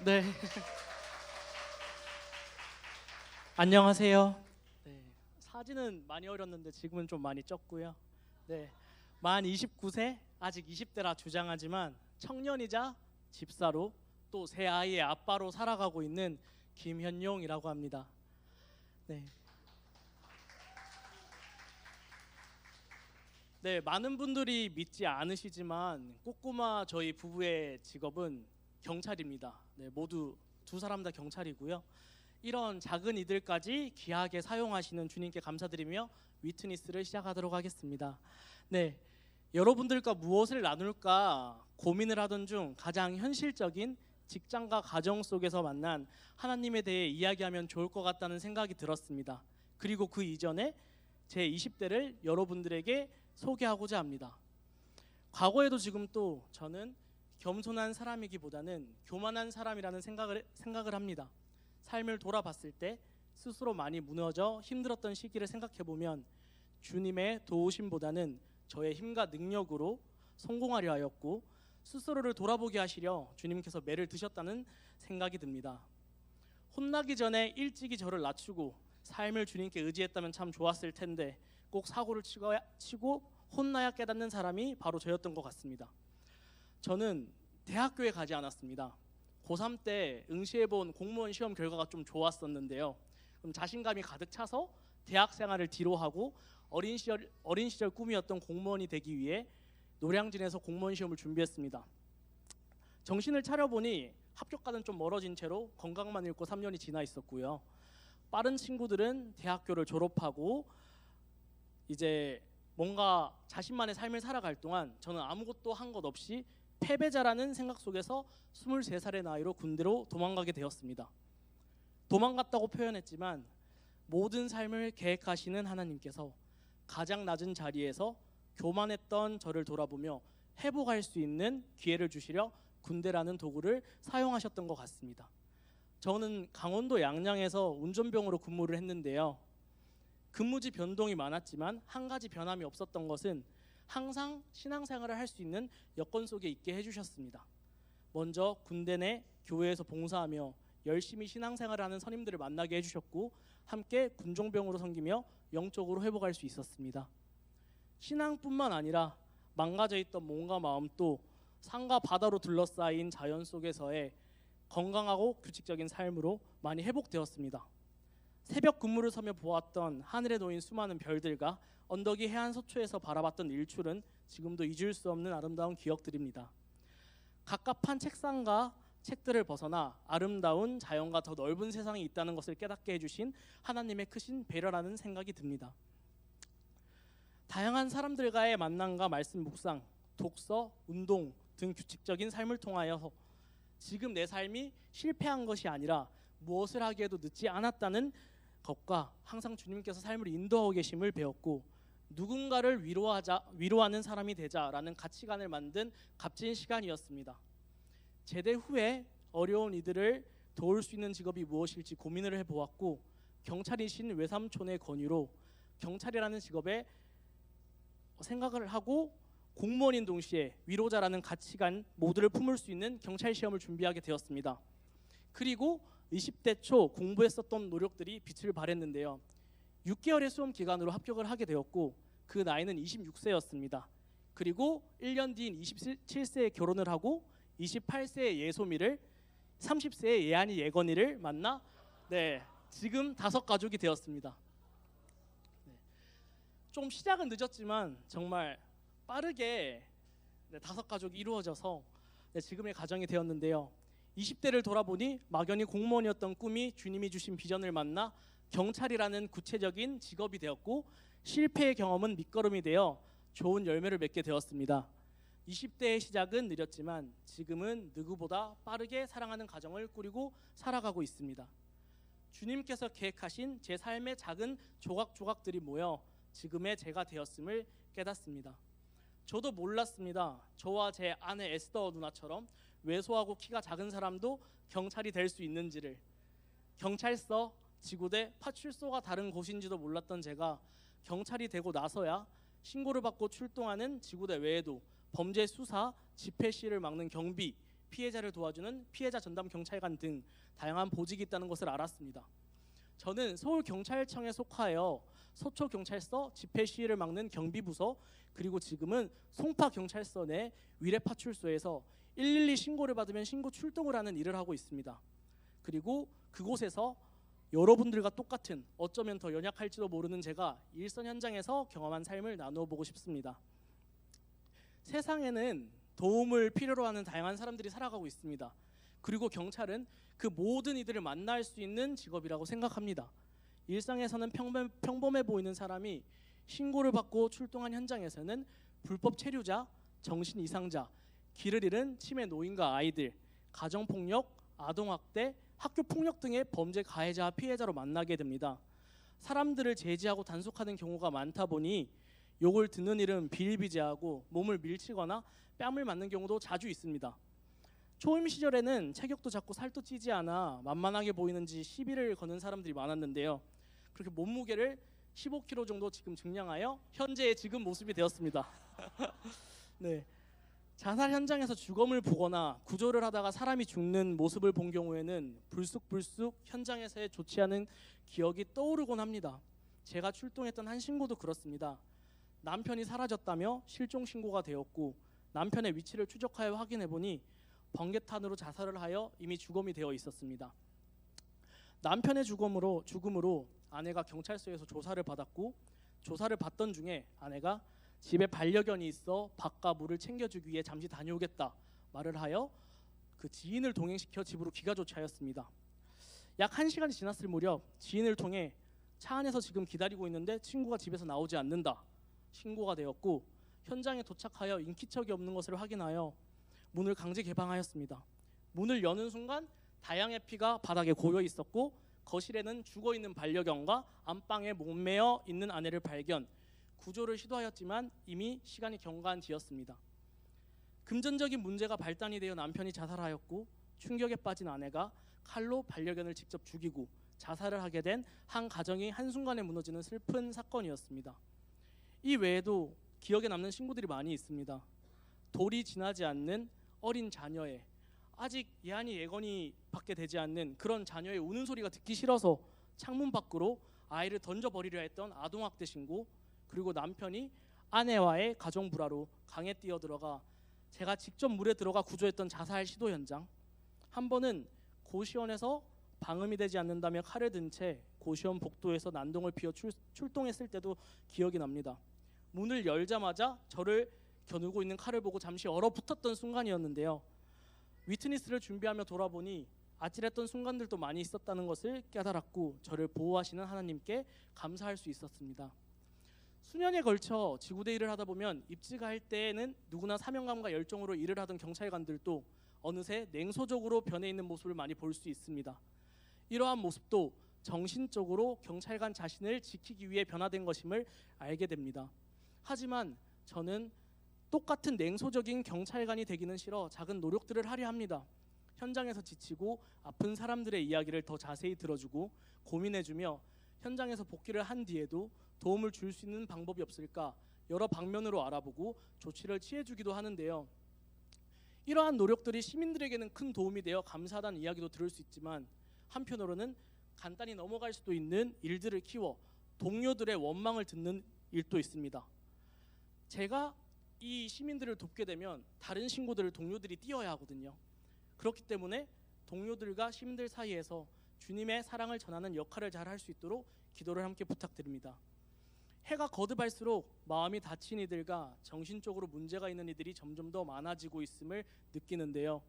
네. 안녕하세요. 네. 사진은 많이 어렸는데 지금은 좀 많이 쪘고요. 네. 만 29세, 아직 20대라 주장하지만 청년이자 집사로 또 세 아이의 아빠로 살아가고 있는 김현용이라고 합니다. 네. 네, 많은 분들이 믿지 않으시지만 꼬꼬마 저희 부부의 직업은 경찰입니다. 네, 모두 두 사람 다 경찰이고요. 이런 작은 이들까지 귀하게 사용하시는 주님께 감사드리며 위트니스를 시작하도록 하겠습니다. 네, 여러분들과 무엇을 나눌까 고민을 하던 중 가장 현실적인 직장과 가정 속에서 만난 하나님에 대해 이야기하면 좋을 것 같다는 생각이 들었습니다. 그리고 그 이전에 제 20대를 여러분들에게 소개하고자 합니다. 과거에도 지금 또 저는 겸손한 사람이기보다는 교만한 사람이라는 생각을 합니다. 삶을 돌아봤을 때 스스로 많이 무너져 힘들었던 시기를 생각해보면 주님의 도우심보다는 저의 힘과 능력으로 성공하려 하였고 스스로를 돌아보게 하시려 주님께서 매를 드셨다는 생각이 듭니다. 혼나기 전에 일찍이 저를 낮추고 삶을 주님께 의지했다면 참 좋았을 텐데 꼭 사고를 치고 혼나야 깨닫는 사람이 바로 저였던 것 같습니다. 저는 대학교에 가지 않았습니다. 고3 때 응시해본 공무원 시험 결과가 좀 좋았었는데요. 그럼 자신감이 가득 차서 대학 생활을 뒤로 하고 어린 시절 꿈이었던 공무원이 되기 위해 노량진에서 공무원 시험을 준비했습니다. 정신을 차려보니 합격과는 좀 멀어진 채로 건강만 잃고 3년이 지나 있었고요. 빠른 친구들은 대학교를 졸업하고 이제 뭔가 자신만의 삶을 살아갈 동안 저는 아무것도 한 것 없이 패배자라는 생각 속에서 23살의 나이로 군대로 도망가게 되었습니다. 도망갔다고 표현했지만 모든 삶을 계획하시는 하나님께서 가장 낮은 자리에서 교만했던 저를 돌아보며 회복할 수 있는 기회를 주시려 군대라는 도구를 사용하셨던 것 같습니다. 저는 강원도 양양에서 운전병으로 근무를 했는데요. 근무지 변동이 많았지만 한 가지 변함이 없었던 것은 항상 신앙생활을 할 수 있는 여건 속에 있게 해주셨습니다. 먼저 군대 내 교회에서 봉사하며 열심히 신앙생활을 하는 선임들을 만나게 해주셨고 함께 군종병으로 섬기며 영적으로 회복할 수 있었습니다. 신앙뿐만 아니라 망가져 있던 몸과 마음도 산과 바다로 둘러싸인 자연 속에서의 건강하고 규칙적인 삶으로 많이 회복되었습니다. 새벽 근무를 서며 보았던 하늘에 놓인 수많은 별들과 언덕이 해안 서초에서 바라봤던 일출은 지금도 잊을 수 없는 아름다운 기억들입니다. 갑갑한 책상과 책들을 벗어나 아름다운 자연과 더 넓은 세상이 있다는 것을 깨닫게 해주신 하나님의 크신 배려라는 생각이 듭니다. 다양한 사람들과의 만남과 말씀 묵상, 독서, 운동 등 규칙적인 삶을 통하여 지금 내 삶이 실패한 것이 아니라 무엇을 하기에도 늦지 않았다는 것과 항상 주님께서 삶을 인도하고 계심을 배웠고 누군가를 위로하는 사람이 되자라는 가치관을 만든 값진 시간이었습니다. 제대 후에 어려운 이들을 도울 수 있는 직업이 무엇일지 고민을 해보았고 경찰이신 외삼촌의 권유로 경찰이라는 직업에 생각을 하고 공무원인 동시에 위로자라는 가치관 모두를 품을 수 있는 경찰 시험을 준비하게 되었습니다. 그리고 20대 초 공부했었던 노력들이 빛을 발했는데요. 6개월의 수험 기간으로 합격을 하게 되었고 그 나이는 26세였습니다. 그리고 1년 뒤인 27세에 결혼을 하고 28세의 예소미를 30세의 예한이 예건이를 만나 지금 5가족이 되었습니다. 좀 시작은 늦었지만 정말 빠르게 5가족이 이루어져서 지금의 가정이 되었는데요. 20대를 돌아보니 막연히 공무원이었던 꿈이 주님이 주신 비전을 만나 경찰이라는 구체적인 직업이 되었고 실패의 경험은 밑거름이 되어 좋은 열매를 맺게 되었습니다. 20대의 시작은 느렸지만 지금은 누구보다 빠르게 사랑하는 가정을 꾸리고 살아가고 있습니다. 주님께서 계획하신 제 삶의 작은 조각조각들이 모여 지금의 제가 되었음을 깨닫습니다. 저도 몰랐습니다. 저와 제 아내 에스더 누나처럼 왜소하고 키가 작은 사람도 경찰이 될 수 있는지를. 경찰서, 지구대, 파출소가 다른 곳인지도 몰랐던 제가 경찰이 되고 나서야 신고를 받고 출동하는 지구대 외에도 범죄 수사, 집회 시를 막는 경비, 피해자를 도와주는 피해자 전담 경찰관 등 다양한 보직이 있다는 것을 알았습니다. 저는 서울경찰청에 속하여 서초경찰서 집회 시위를 막는 경비부서, 그리고 지금은 송파경찰서 내 위례파출소에서 112 신고를 받으면 신고 출동을 하는 일을 하고 있습니다. 그리고 그곳에서 여러분들과 똑같은, 어쩌면 더 연약할지도 모르는 제가 일선 현장에서 경험한 삶을 나누어 보고 싶습니다. 세상에는 도움을 필요로 하는 다양한 사람들이 살아가고 있습니다. 그리고 경찰은 그 모든 이들을 만날 수 있는 직업이라고 생각합니다. 일상에서는 평범해 보이는 사람이 신고를 받고 출동한 현장에서는 불법 체류자, 정신 이상자, 길을 잃은 치매 노인과 아이들, 가정폭력, 아동학대, 학교폭력 등의 범죄 가해자와 피해자로 만나게 됩니다. 사람들을 제지하고 단속하는 경우가 많다 보니 욕을 듣는 일은 비일비재하고 몸을 밀치거나 뺨을 맞는 경우도 자주 있습니다. 초임 시절에는 체격도 작고 살도 찌지 않아 만만하게 보이는지 시비를 거는 사람들이 많았는데요. 그렇게 몸무게를 15kg 정도 지금 증량하여 현재의 지금 모습이 되었습니다. 네. 자살 현장에서 주검을 보거나 구조를 하다가 사람이 죽는 모습을 본 경우에는 불쑥불쑥 현장에서의 좋지 않은 기억이 떠오르곤 합니다. 제가 출동했던 한 신고도 그렇습니다. 남편이 사라졌다며 실종 신고가 되었고, 남편의 위치를 추적하여 확인해보니 번개탄으로 자살을 하여 이미 주검이 되어 있었습니다. 남편의 죽음으로 아내가 경찰서에서 조사를 받았고, 조사를 받던 중에 아내가 집에 반려견이 있어 밥과 물을 챙겨주기 위해 잠시 다녀오겠다 말을 하여 그 지인을 동행시켜 집으로 귀가 조치하였습니다. 약 1시간이 지났을 무렵 지인을 통해 차 안에서 지금 기다리고 있는데 친구가 집에서 나오지 않는다 신고가 되었고, 현장에 도착하여 인기척이 없는 것을 확인하여 문을 강제 개방하였습니다. 문을 여는 순간 다양의 피가 바닥에 고여 있었고, 거실에는 죽어 있는 반려견과 안방에 목매어 있는 아내를 발견. 구조를 시도하였지만 이미 시간이 경과한 뒤였습니다. 금전적인 문제가 발단이 되어 남편이 자살하였고, 충격에 빠진 아내가 칼로 반려견을 직접 죽이고 자살을 하게 된 한 가정이 한순간에 무너지는 슬픈 사건이었습니다. 이 외에도 기억에 남는 신고들이 많이 있습니다. 돌이 지나지 않는 어린 자녀의, 아직 예한이 예건이 받게 되지 않는 그런 자녀의 우는 소리가 듣기 싫어서 창문 밖으로 아이를 던져버리려 했던 아동학대 신고, 그리고 남편이 아내와의 가정 불화로 강에 뛰어들어가 제가 직접 물에 들어가 구조했던 자살 시도 현장, 한 번은 고시원에서 방음이 되지 않는다며 칼을 든 채 고시원 복도에서 난동을 피워 출동했을 때도 기억이 납니다. 문을 열자마자 저를 겨누고 있는 칼을 보고 잠시 얼어붙었던 순간이었는데요. 위트니스를 준비하며 돌아보니 아찔했던 순간들도 많이 있었다는 것을 깨달았고, 저를 보호하시는 하나님께 감사할 수 있었습니다. 수년에 걸쳐 지구대 일을 하다 보면 입지가 할 때에는 누구나 사명감과 열정으로 일을 하던 경찰관들도 어느새 냉소적으로 변해 있는 모습을 많이 볼 수 있습니다. 이러한 모습도 정신적으로 경찰관 자신을 지키기 위해 변화된 것임을 알게 됩니다. 하지만 저는 똑같은 냉소적인 경찰관이 되기는 싫어 작은 노력들을 하려 합니다. 현장에서 지치고 아픈 사람들의 이야기를 더 자세히 들어주고 고민해주며, 현장에서 복귀를 한 뒤에도 도움을 줄 수 있는 방법이 없을까 여러 방면으로 알아보고 조치를 취해주기도 하는데요. 이러한 노력들이 시민들에게는 큰 도움이 되어 감사하다는 이야기도 들을 수 있지만, 한편으로는 간단히 넘어갈 수도 있는 일들을 키워 동료들의 원망을 듣는 일도 있습니다. 제가 이 시민들을 돕게 되면 다른 신고들을 동료들이 띄어야 하거든요. 그렇기 때문에 동료들과 시민들 사이에서 주님의 사랑을 전하는 역할을 잘 할 수 있도록 기도를 함께 부탁드립니다. 해가 거듭할수록 마음이 다친 이들과 정신적으로 문제가 있는 이들이 점점 더 많아지고 있음을 느끼는데요.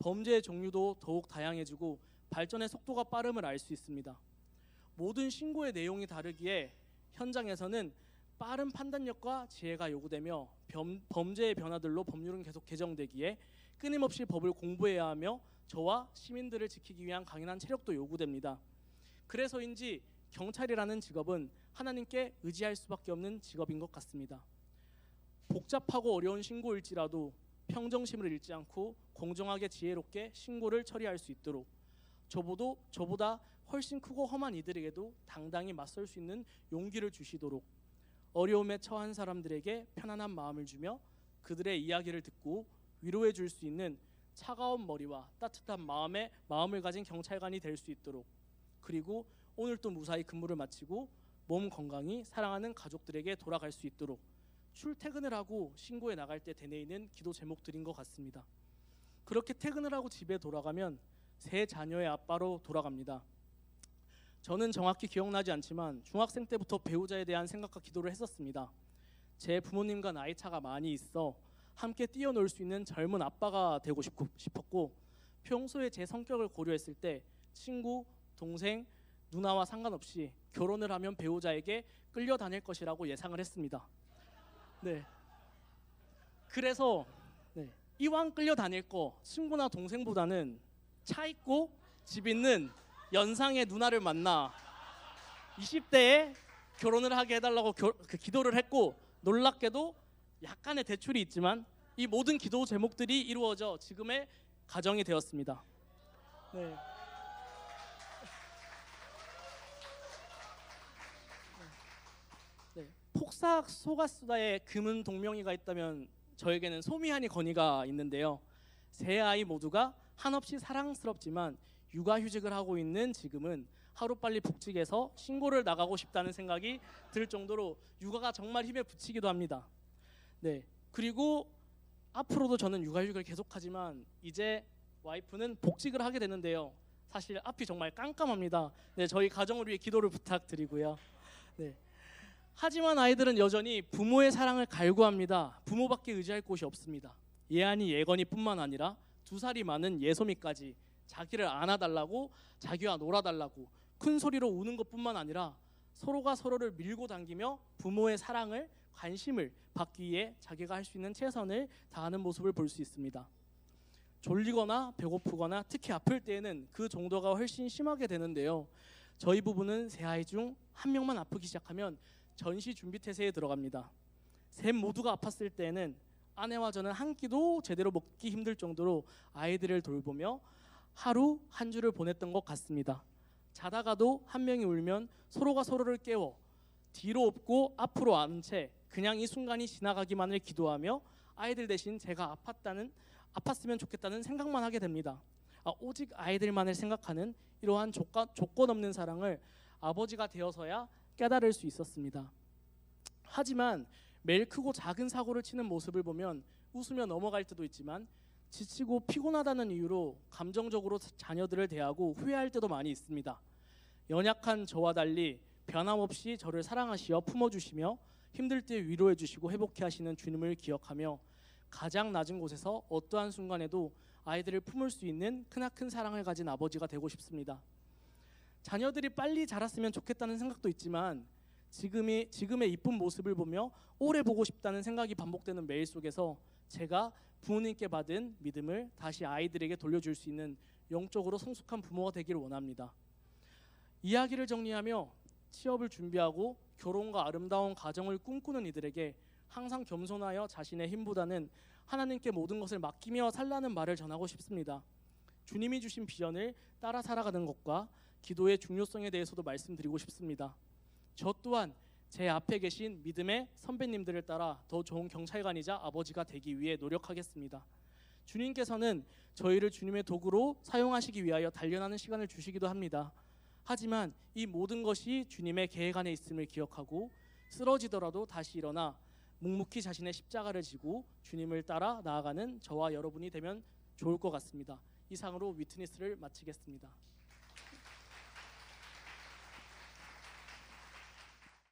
범죄의 종류도 더욱 다양해지고 발전의 속도가 빠름을 알 수 있습니다. 모든 신고의 내용이 다르기에 현장에서는 빠른 판단력과 지혜가 요구되며 범죄의 변화들로 법률은 계속 개정되기에 끊임없이 법을 공부해야 하며 저와 시민들을 지키기 위한 강인한 체력도 요구됩니다. 그래서인지 경찰이라는 직업은 하나님께 의지할 수밖에 없는 직업인 것 같습니다. 복잡하고 어려운 신고일지라도 평정심을 잃지 않고 공정하게 지혜롭게 신고를 처리할 수 있도록, 저보다 훨씬 크고 험한 이들에게도 당당히 맞설 수 있는 용기를 주시도록, 어려움에 처한 사람들에게 편안한 마음을 주며 그들의 이야기를 듣고 위로해 줄 수 있는 차가운 머리와 따뜻한 마음을 가진 경찰관이 될 수 있도록, 그리고 오늘 또 무사히 근무를 마치고 몸 건강히 사랑하는 가족들에게 돌아갈 수 있도록 출퇴근을 하고 신고에 나갈 때 되뇌이는 기도 제목들인 것 같습니다. 그렇게 퇴근을 하고 집에 돌아가면 세 자녀의 아빠로 돌아갑니다. 저는 정확히 기억나지 않지만 중학생 때부터 배우자에 대한 생각과 기도를 했었습니다. 제 부모님과 나이 차가 많이 있어 함께 뛰어놀 수 있는 젊은 아빠가 되고 싶었고, 평소에 제 성격을 고려했을 때 친구, 동생, 누나와 상관없이 결혼을 하면 배우자에게 끌려다닐 것이라고 예상을 했습니다. 네. 그래서 이왕 끌려다닐 거 친구나 동생보다는 차 있고 집 있는 연상의 누나를 만나 20대에 결혼을 하게 해달라고 기도를 했고, 놀랍게도 약간의 대출이 있지만 이 모든 기도 제목들이 이루어져 지금의 가정이 되었습니다. 네. 폭삭 속았수다의 금은 동명이가 있다면 저에게는 소미하니 건이가 있는데요. 세 아이 모두가 한없이 사랑스럽지만 육아휴직을 하고 있는 지금은 하루빨리 복직해서 신고를 나가고 싶다는 생각이 들 정도로 육아가 정말 힘에 부치기도 합니다. 네, 그리고 앞으로도 저는 육아휴직을 계속하지만 이제 와이프는 복직을 하게 되는데요. 사실 앞이 정말 깜깜합니다. 네, 저희 가정을 위해 기도를 부탁드리고요. 네. 하지만 아이들은 여전히 부모의 사랑을 갈구합니다. 부모밖에 의지할 곳이 없습니다. 예안이 예건이뿐만 아니라 2살이 많은 예솜이까지 자기를 안아달라고, 자기와 놀아달라고 큰 소리로 우는 것뿐만 아니라 서로가 서로를 밀고 당기며 부모의 사랑을, 관심을 받기 위해 자기가 할 수 있는 최선을 다하는 모습을 볼 수 있습니다. 졸리거나 배고프거나 특히 아플 때에는 그 정도가 훨씬 심하게 되는데요. 저희 부부는 세 아이 중 한 명만 아프기 시작하면 전시 준비 태세에 들어갑니다. 셋 모두가 아팠을 때에는 아내와 저는 한 끼도 제대로 먹기 힘들 정도로 아이들을 돌보며 하루 한 주를 보냈던 것 같습니다. 자다가도 한 명이 울면 서로가 서로를 깨워 뒤로 엎고 앞으로 안은 채 그냥 이 순간이 지나가기만을 기도하며 아이들 대신 제가 아팠으면 좋겠다는 생각만 하게 됩니다. 오직 아이들만을 생각하는 이러한 조건 없는 사랑을 아버지가 되어서야 깨달을 수 있었습니다. 하지만 매일 크고 작은 사고를 치는 모습을 보면 웃으며 넘어갈 때도 있지만 지치고 피곤하다는 이유로 감정적으로 자녀들을 대하고 후회할 때도 많이 있습니다. 연약한 저와 달리 변함없이 저를 사랑하시어 품어주시며 힘들 때 위로해 주시고 회복해 하시는 주님을 기억하며 가장 낮은 곳에서 어떠한 순간에도 아이들을 품을 수 있는 크나큰 사랑을 가진 아버지가 되고 싶습니다. 자녀들이 빨리 자랐으면 좋겠다는 생각도 있지만 지금의 이쁜 모습을 보며 오래 보고 싶다는 생각이 반복되는 매일 속에서 제가 부모님께 받은 믿음을 다시 아이들에게 돌려줄 수 있는 영적으로 성숙한 부모가 되기를 원합니다. 이야기를 정리하며 취업을 준비하고 결혼과 아름다운 가정을 꿈꾸는 이들에게 항상 겸손하여 자신의 힘보다는 하나님께 모든 것을 맡기며 살라는 말을 전하고 싶습니다. 주님이 주신 비전을 따라 살아가는 것과 기도의 중요성에 대해서도 말씀드리고 싶습니다. 저 또한 제 앞에 계신 믿음의 선배님들을 따라 더 좋은 경찰관이자 아버지가 되기 위해 노력하겠습니다. 주님께서는 저희를 주님의 도구로 사용하시기 위하여 단련하는 시간을 주시기도 합니다. 하지만 이 모든 것이 주님의 계획 안에 있음을 기억하고 쓰러지더라도 다시 일어나 묵묵히 자신의 십자가를 지고 주님을 따라 나아가는 저와 여러분이 되면 좋을 것 같습니다. 이상으로 위트니스를 마치겠습니다.